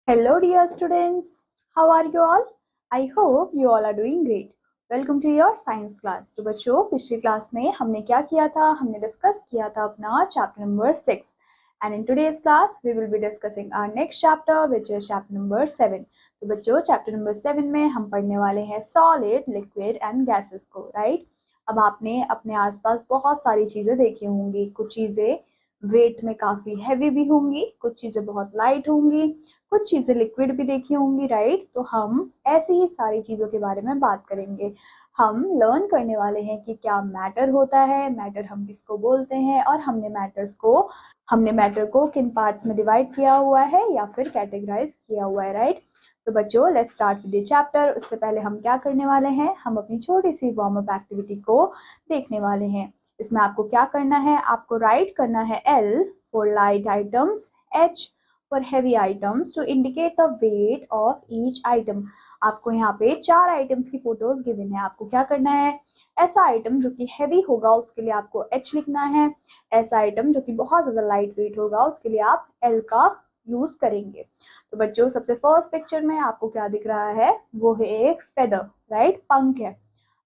Hello, dear students. How are you all? I hope you all are doing great. Welcome to your science class. तो बच्चों, पिछली class में हमने क्या किया था? हमने डिस्कस किया था अपना chapter number 6. And in today's class, we will be discussing our next chapter, which is chapter number 7. तो बच्चों, चैप्टर नंबर 7 में हम पढ़ने वाले हैं solid, liquid and gases को, right? अब आपने अपने आसपास बहुत सारी चीजें देखी होंगी. कुछ चीजें वेट में काफी हैवी भी होंगी, कुछ चीजें बहुत लाइट होंगी, कुछ चीजें लिक्विड भी देखी होंगी, राइट? तो हम ऐसी ही सारी चीजों के बारे में बात करेंगे. हम लर्न करने वाले हैं कि क्या मैटर होता है, मैटर हम किसको बोलते हैं, और हमने मैटर को किन पार्ट्स में डिवाइड किया हुआ है या फिर कैटेगराइज किया हुआ है, राइट? तो बच्चों, let's start with the chapter. उससे पहले हम क्या करने वाले हैं, हम अपनी छोटी सी वार्म अप एक्टिविटी को देखने वाले हैं. इसमें आपको क्या करना है, आपको राइट करना है L for light items, H for heavy items to indicate the weight of each item. आपको यहाँ पे 4 आइटम्स की फोटोज गिवन है. आपको क्या करना है, ऐसा आइटम जो कि हैवी होगा उसके लिए आपको H लिखना है, ऐसा आइटम जो कि बहुत ज्यादा लाइट वेट होगा उसके लिए आप L का यूज करेंगे. तो बच्चों, सबसे फर्स्ट पिक्चर में आपको क्या दिख रहा है, वो है एक फेदर, राइट? पंख है.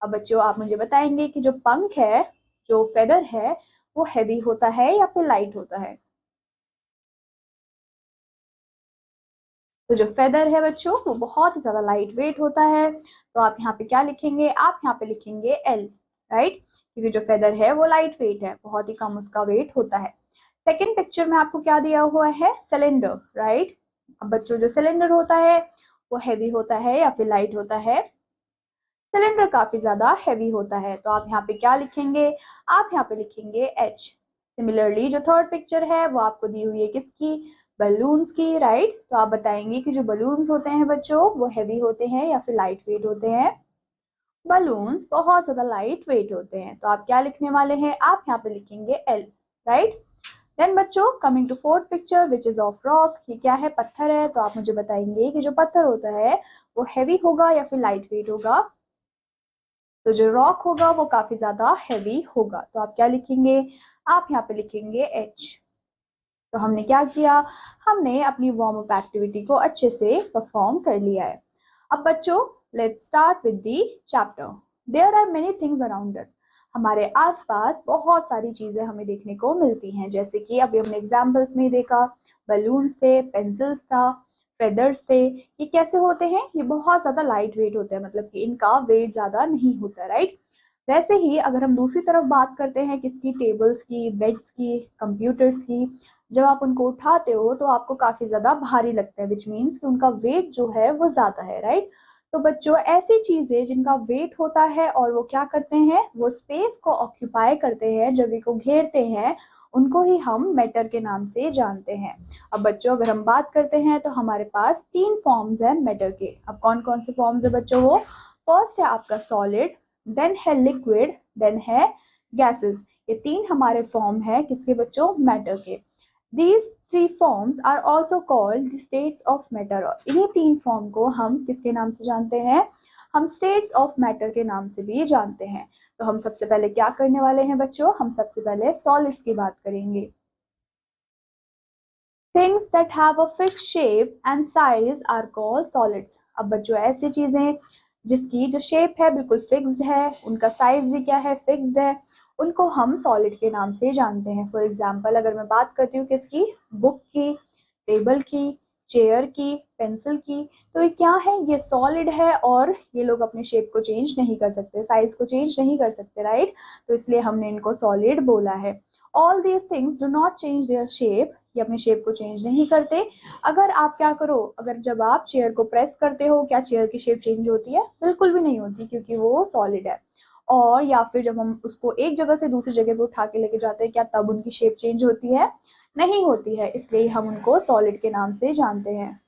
अब बच्चों, आप मुझे बताएंगे कि जो पंख है, जो फेदर है, वो हैवी होता है या फिर लाइट होता है? तो जो फेदर है बच्चों, वो बहुत ही ज्यादा लाइट वेट होता है. तो आप यहाँ पे क्या लिखेंगे, आप यहाँ पे लिखेंगे L, राइट? क्योंकि जो फेदर है वो लाइट वेट है, बहुत ही कम उसका वेट होता है. सेकेंड पिक्चर में आपको क्या दिया हुआ है, सिलेंडर, राइट? अब बच्चों, जो सिलेंडर होता है वो हैवी होता है या फिर लाइट होता है? सिलेंडर काफी ज्यादा हैवी होता है. तो आप यहाँ पे क्या लिखेंगे, आप यहाँ पे लिखेंगे H. सिमिलरली जो थर्ड पिक्चर है वो आपको दी हुई है किसकी, बलून्स की, राइट? तो आप बताएंगे कि जो बलून्स होते हैं बच्चों, वो हैवी होते हैं या फिर लाइट वेट होते हैं? बलून्स बहुत ज्यादा लाइट वेट होते हैं. तो आप क्या लिखने वाले हैं, आप यहाँ पे लिखेंगे L, राइट? देन बच्चों, coming to fourth picture which is of rock. ये क्या है, पत्थर है. तो आप मुझे बताएंगे कि जो पत्थर होता है वो हैवी होगा या फिर लाइट वेट होगा? तो जो रॉक होगा वो काफी ज्यादा हैवी होगा. तो आप क्या लिखेंगे, आप यहाँ पे लिखेंगे H. तो हमने क्या किया, हमने अपनी वार्म अप एक्टिविटी को अच्छे से परफॉर्म कर लिया है. अब बच्चों, let's start with the chapter. There are many things around us. हमारे आसपास बहुत सारी चीजें हमें देखने को मिलती हैं, जैसे कि अभी हमने एग्जांपल्स में देखा, बलून्स थे, पेंसिल्स था, फेदर्स थे. ये कैसे होते हैं, ये बहुत ज्यादा लाइट वेट होते हैं, मतलब कि इनका वेट ज्यादा नहीं होता, राइट? वैसे ही अगर हम दूसरी तरफ बात करते हैं किसकी, टेबल्स की, बेड्स की, कंप्यूटर्स की, जब आप उनको उठाते हो तो आपको काफी ज्यादा भारी लगता है, विच मीन्स कि उनका वेट जो है वो ज्यादा है, राइट? तो बच्चों, ऐसी चीजें जिनका वेट होता है और वो क्या करते हैं, वो स्पेस को ऑक्यूपाई करते हैं, जगह को घेरते हैं, उनको ही हम मैटर के नाम से जानते हैं. अब बच्चों, अगर हम बात करते हैं तो हमारे पास 3 फॉर्म्स हैं मैटर के. अब कौन कौन से फॉर्म्स है बच्चों, वो फर्स्ट है आपका सॉलिड, देन है लिक्विड, देन है गैसेस. ये 3 हमारे फॉर्म है किसके बच्चों, मैटर के. These 3 forms are also called the states of matter. और इन्हीं 3 फॉर्म को हम किसके नाम से जानते हैं, हम states of matter के नाम से भी जानते हैं. तो हम सबसे पहले क्या करने वाले हैं बच्चों, हम सबसे पहले solids की बात करेंगे. Things that have a fixed shape and size are called solids. अब बच्चों, ऐसी चीजें जिसकी जो शेप है बिल्कुल फिक्स्ड है, उनका साइज भी क्या है, फिक्स्ड है, उनको हम सॉलिड के नाम से जानते हैं. फॉर एग्जाम्पल, अगर मैं बात करती हूँ किसकी, बुक की, टेबल की, चेयर की, पेंसिल की, तो ये क्या है, ये सॉलिड है और ये लोग अपने शेप को चेंज नहीं कर सकते, साइज को चेंज नहीं कर सकते, राइट? तो इसलिए हमने इनको सॉलिड बोला है. All these things do not change their shape. ये अपने शेप को चेंज नहीं करते. अगर आप क्या करो, अगर जब आप चेयर को प्रेस करते हो, क्या चेयर की शेप चेंज होती है? बिल्कुल भी नहीं होती, क्योंकि वो सॉलिड है. और या फिर जब हम उसको एक जगह से दूसरी जगह पे उठा के लेके जाते हैं, क्या तब उनकी शेप चेंज होती है? नहीं होती है. इसलिए हम उनको सॉलिड के नाम से जानते हैं.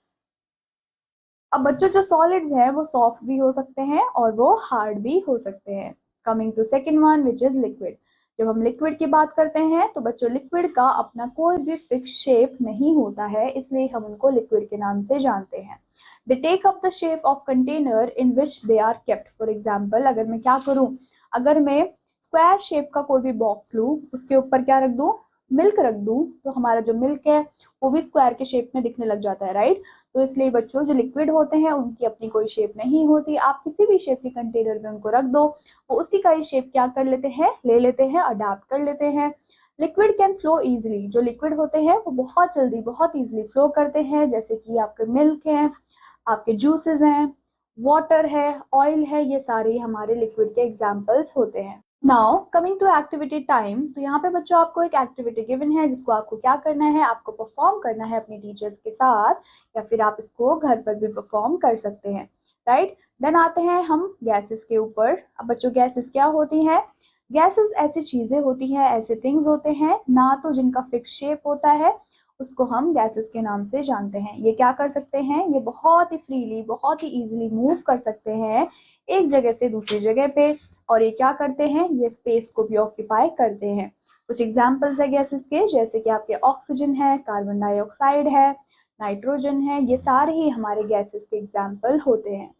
अब बच्चों, जो सॉलिड्स हैं वो सॉफ्ट भी हो सकते हैं और वो हार्ड भी हो सकते हैं. Coming to second one which is liquid. जब हम लिक्विड की बात करते हैं तो बच्चों, लिक्विड का अपना कोई भी फिक्स शेप नहीं होता है, इसलिए हम उनको लिक्विड के नाम से जानते हैं. They take up the shape of container in which they are kept. For example, अगर मैं क्या करूं, अगर मैं स्क्वायर शेप का कोई भी बॉक्स लूं, उसके ऊपर क्या रख दूं, मिल्क रख दूं तो हमारा जो मिल्क है वो भी स्क्वायर के शेप में दिखने लग जाता है, राइट। तो इसलिए बच्चों जो लिक्विड होते हैं उनकी अपनी कोई शेप नहीं होती, आप किसी भी शेप के कंटेनर में उनको रख दो वो उसी का ही शेप क्या कर लेते हैं, ले लेते हैं, अडाप्ट कर लेते हैं। लिक्विड कैन फ्लो इजिली, जो लिक्विड होते हैं वो बहुत जल्दी बहुत इजिली फ्लो करते हैं, जैसे कि आपके मिल्क है, आपके जूसेस हैं, वाटर है, ऑयल है, ये सारे हमारे लिक्विड के एग्जाम्पल्स होते हैं। Now coming to activity time, तो यहाँ पे बच्चों आपको एक एक्टिविटी गिवन है जिसको आपको क्या करना है, आपको परफॉर्म करना है अपने टीचर्स के साथ, या फिर आप इसको घर पर भी परफॉर्म कर सकते हैं, राइट। देन आते हैं हम गैसेस के ऊपर। अब बच्चों गैसेस क्या होती हैं, गैसेस ऐसी चीजें होती हैं, ऐसे थिंग्स होते हैं ना तो जिनका फिक्स शेप होता है, उसको हम गैसेस के नाम से जानते हैं। ये क्या कर सकते हैं, ये बहुत ही फ्रीली बहुत ही इजीली मूव कर सकते हैं एक जगह से दूसरी जगह पे, और ये क्या करते हैं, ये स्पेस को भी ऑक्यूपाई करते हैं। कुछ एग्जांपल्स है गैसेस के, जैसे कि आपके ऑक्सीजन है, कार्बन डाइऑक्साइड है, नाइट्रोजन है, ये सारे ही हमारे गैसेस के एग्जांपल होते हैं।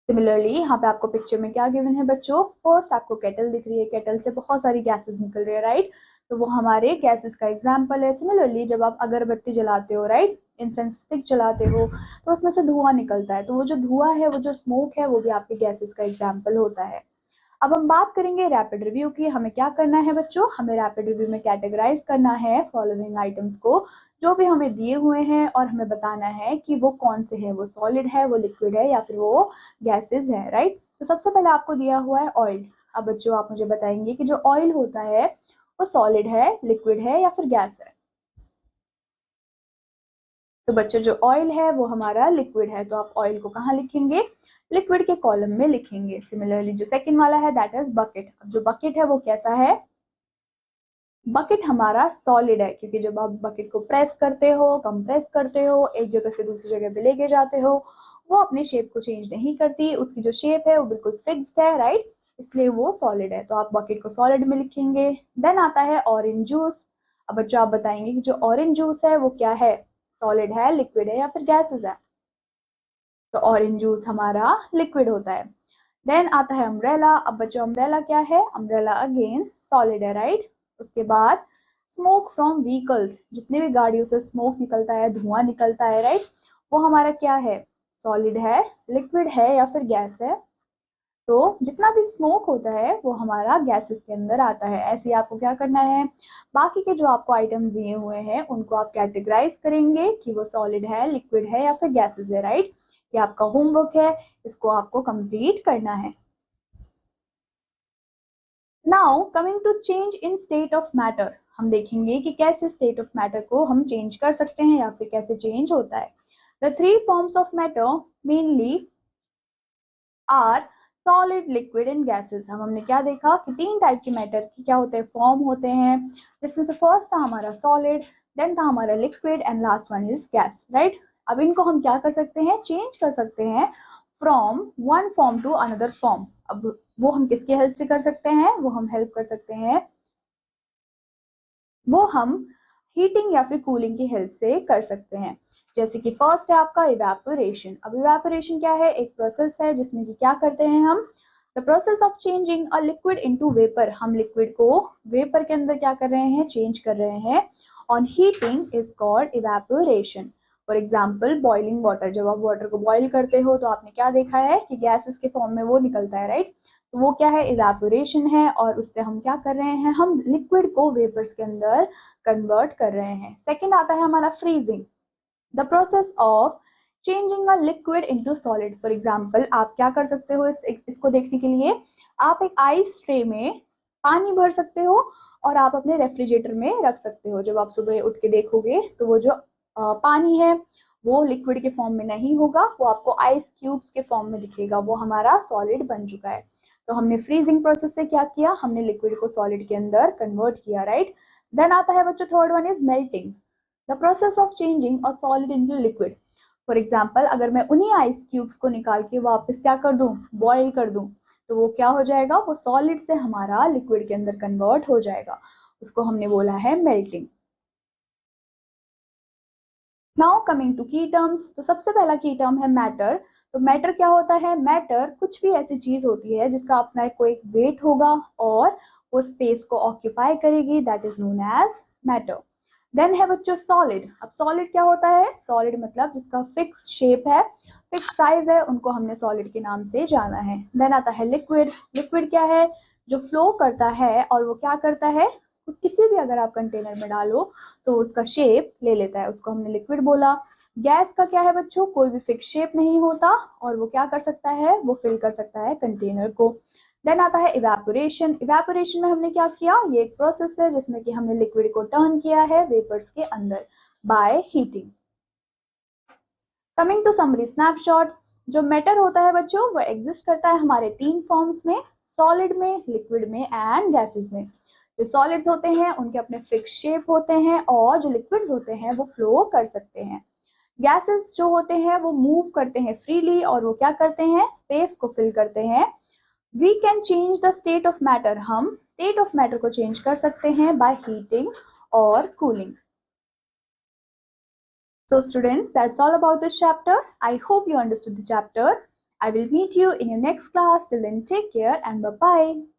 सिमिलरली यहाँ पे आपको पिक्चर में क्या गिवन है बच्चों, फर्स्ट आपको केटल दिख रही है, केटल से बहुत सारी गैसेस निकल रही है, राइट। तो वो हमारे गैसेस का एग्जाम्पल है। सिमिलरली जब आप अगरबत्ती जलाते हो, राइट, इंसेंस स्टिक जलाते हो, तो उसमें से धुआं निकलता है, तो वो जो धुआं है, वो जो स्मोक है, वो भी आपके गैसेस का एग्जाम्पल होता है। अब हम बात करेंगे रैपिड रिव्यू की। हमें क्या करना है बच्चों, हमें रैपिड रिव्यू में कैटेगराइज करना है फॉलोइंग आइटम्स को जो भी हमें दिए हुए हैं, और हमें बताना है कि वो कौन से हैं, वो सॉलिड है, वो लिक्विड है, या फिर वो गैसेस है, राइट। तो सबसे पहले आपको दिया हुआ है ऑयल। अब बच्चों आप मुझे बताएंगे कि जो ऑयल होता है वो सॉलिड है, लिक्विड है, या फिर गैस है। तो बच्चों जो ऑयल है वो हमारा लिक्विड है, तो आप ऑयल को कहाँ लिखेंगे, लिक्विड के कॉलम में लिखेंगे। सिमिलरली जो सेकंड वाला है दैट इज बकेट। अब जो बकेट है वो कैसा है, बकेट हमारा सॉलिड है, क्योंकि जब आप बकेट को प्रेस करते हो, कंप्रेस करते हो, एक जगह से दूसरी जगह पे लेके जाते हो, वो अपने शेप को चेंज नहीं करती, उसकी जो शेप है वो बिल्कुल फिक्स्ड है, राइट, इसलिए वो सॉलिड है, तो आप बकेट को सॉलिड में लिखेंगे। देन आता है ऑरेंज जूस। अब बच्चों आप बताएंगे कि जो ऑरेंज जूस है वो क्या है, सॉलिड है, लिक्विड है, या फिर गैसेस है। तो ऑरेंज जूस हमारा लिक्विड होता है। देन आता है अम्ब्रेला। अब बच्चों अम्ब्रेला क्या है, अम्ब्रेला अगेन सॉलिड है, राइट। उसके बाद स्मोक फ्रॉम व्हीकल्स, जितने भी गाड़ियों से स्मोक निकलता है, धुआं निकलता है, राइट, वो हमारा क्या है, सॉलिड है, लिक्विड है, या फिर गैस है। तो जितना भी स्मोक होता है वो हमारा गैसेस के अंदर आता है। ऐसे ही आपको क्या करना है, बाकी के जो आपको आइटम्स दिए हुए हैं उनको आप कैटेगराइज करेंगे कि वो सॉलिड है, लिक्विड है, या फिर गैसेस है, राइट। ये आपका होमवर्क है, इसको आपको कंप्लीट करना है। Now coming to change in state of matter, हम देखेंगे कि कैसे स्टेट ऑफ मैटर को हम चेंज कर सकते हैं या फिर कैसे चेंज होता है। The three forms of matter mainly are solid, liquid and gases. हम हमने क्या देखा कि तीन टाइप के मैटर की क्या होते हैं, फॉर्म होते हैं, जिसमें से फर्स्ट था हमारा सॉलिड, देन था हमारा liquid, and last one is gas, right. अब इनको हम क्या कर सकते हैं, चेंज कर सकते हैं from one form to another form. अब वो हम किसकी हेल्प से कर सकते हैं, वो हम हेल्प कर सकते हैं, वो हम हीटिंग या फिर कूलिंग की हेल्प से कर सकते हैं। जैसे कि फर्स्ट है आपका इवेपोरेशन। अब इवेपोरेशन क्या है, एक प्रोसेस है जिसमें कि क्या करते हैं हम, the process of changing a liquid into vapour. हम लिक्विड को वेपर के अंदर क्या कर रहे हैं, चेंज कर रहे हैं। On heating is called evaporation. For example boiling water, जब आप वाटर को बॉइल करते हो तो आपने क्या देखा है कि गैसेस के फॉर्म में वो निकलता है, राइट। तो वो क्या है, इवेपोरेशन है, और उससे हम क्या कर रहे हैं, हम लिक्विड को वेपर्स के अंदर कन्वर्ट कर रहे हैं। सेकेंड आता है हमारा freezing, the process of changing a liquid into solid. For example आप क्या कर सकते हो, इसको देखने के लिए आप एक आइस ट्रे में पानी भर सकते हो और आप अपने रेफ्रिजरेटर में रख सकते हो। जब आप सुबह उठ के देखोगे तो वो जो पानी है वो लिक्विड के फॉर्म में नहीं होगा, वो आपको आइस क्यूब्स के फॉर्म में दिखेगा, वो हमारा सॉलिड बन चुका है। तो हमने फ्रीजिंग प्रोसेस से क्या किया, हमने लिक्विड को सॉलिड के अंदर कन्वर्ट किया, राइट। देन आता है बच्चों third one is melting, the process of changing a solid into liquid. For example अगर मैं उन्हीं आइस क्यूब्स को निकाल के वापस क्या कर दूं, बॉईल कर दूं, तो वो क्या हो जाएगा, वो सॉलिड से हमारा लिक्विड के अंदर कन्वर्ट हो जाएगा, उसको हमने बोला है मेल्टिंग। नाउ कमिंग टू की टर्म्स, तो सबसे पहला की टर्म है मैटर। तो मैटर क्या होता है? मैटर कुछ भी ऐसी चीज होती है जिसका अपना कोई एक वेट होगा और वो स्पेस को ऑक्यूपाई करेगी, that is known as matter. Then है बच्चों सॉलिड। अब सॉलिड क्या होता है? सॉलिड मतलब जिसका फिक्स शेप है, फिक्स साइज है, उनको हमने सॉलिड के नाम से जाना है। देन आता है लिक्विड। लिक्विड क्या है? जो फ्लो करता है और वो क्या करता है, किसी भी अगर आप कंटेनर में डालो तो उसका शेप ले लेता है, उसको हमने लिक्विड बोला। गैस का क्या है बच्चों? कोई भी फिक्स शेप नहीं होता और वो क्या कर सकता है, वो फिल कर सकता है कंटेनर को। देन आता है इवेपोरेशन। इवेपोरेशन में हमने क्या किया, ये एक प्रोसेस है जिसमें कि हमने लिक्विड को टर्न किया है वेपर्स के अंदर by heating. Coming to summary snapshot, जो मैटर होता है बच्चों वो एग्जिस्ट करता है हमारे तीन फॉर्म्स में, सॉलिड में, लिक्विड में एंड गैसेस में। जो सॉलिड्स होते हैं उनके अपने फिक्स शेप होते हैं और जो लिक्विड्स होते हैं वो फ्लो कर सकते हैं। गैसेस जो होते हैं वो मूव करते हैं फ्रीली और वो क्या करते हैं, स्पेस को फिल करते हैं। We can change the state of matter, हम स्टेट ऑफ मैटर को चेंज कर सकते हैं बाय हीटिंग और cooling. So students, that's all about this chapter. I hope you understood the chapter. I will meet you in your next class. Till then, take care and bye-bye.